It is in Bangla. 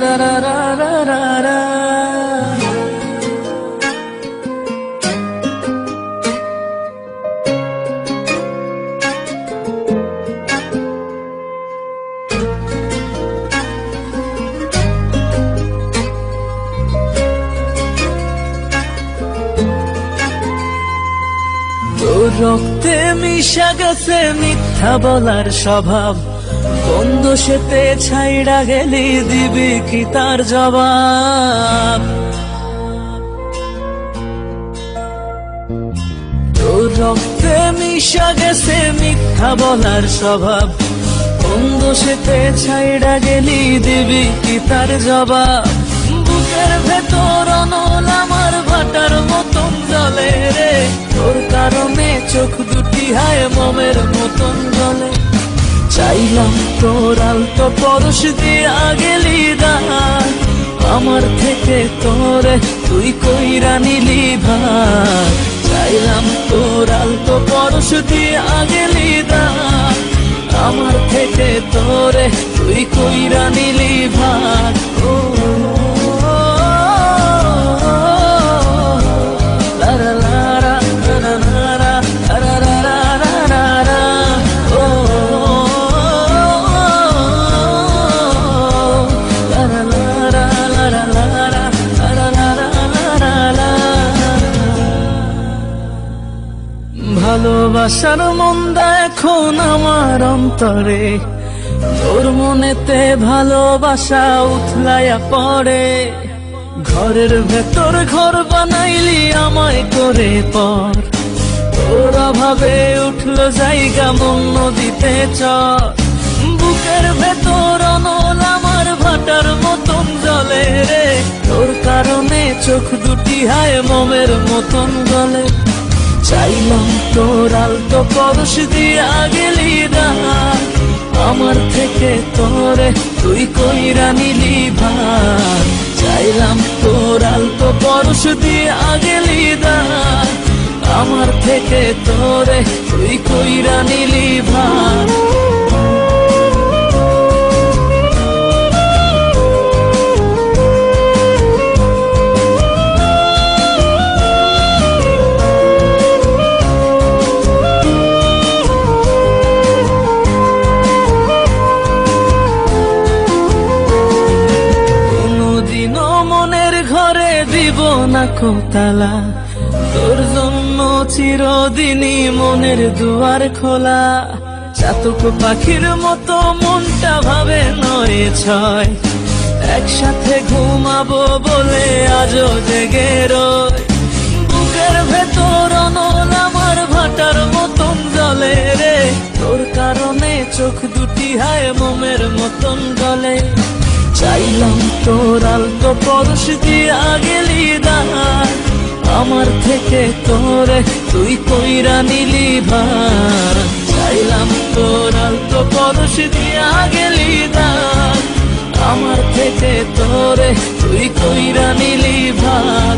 রা রা রা রা রা রা। তোর রক্তে মিশা গেছে মিথ্যা বলার স্বভাব, বন্ধ সেতে ছাইড়া গেলি দিবি কি তার জবাব? তোর রক্তে মিশা গেছে মিথ্যা বলার স্বভাব, বন্ধ সেতে ছাইড়া গেলি দিবি কি তার জবাব? বুকের ভেতর অনল আমার ভাটার মতন জ্বলে রে, তোর কারণে চোখ দুটি হায় মোমের মতন জ্বলে। চাইলাম তোর আলতো পরশ দিয়া গেলি দান, আমার থেকে তোরে তুই কইরা নিলি ভার। চাইলাম তোর আলতো পরশ দিয়া গেলি দান, আমার থেকে তোরে তুই কইরা নিলি ভার। ও ভালোবাসার মন্দা এখন আমার অন্তরে, তোর মনেতে ভালোবাসা উথলাইয়া পড়ে। ঘরের ভেতর ঘর বানাইলি আমায় করে পর, তোর অভাবে উঠলো জায়গা মন নদীতে চর। বুকের ভেতর অনল আমার ভাটার মতন জ্বলে রে, তোর কারণে চোখ দুটি হায় মোমের মতন গলে। চাইলাম তোর আলতো পরশ দিয়া গেলি দান, আমার থেকে তোরে তুই কইরা নিলি ভার। চাইলাম তোর আলতো পরশ দিয়া গেলি দান, আমার থেকে তোরে তুই কইরা নিলি ভার। দিব না কোতালা, তোর জন্য চিরদিনই মনের দুয়ার খোলা। চাতক পাখির মতো মনটা ভাবে নয় ছয়, একসাথে ঘুমাবো বলে আজও জেগে রয়। বুকের ভেতর অনল আমার ভাটার মতন জ্বলে রে, তোর কারণে চোখ দুটি হায় মোমের মতন গলে। চাইলাম তোর আলতো পরশ দিয়া গেলি দান, আমার থেকে তোরে তুই কইরা নিলি ভার। চাইলাম তোর আলতো পরশ দিয়া গেলি দান, আমার থেকে তোরে তুই কইরা নিলি ভার।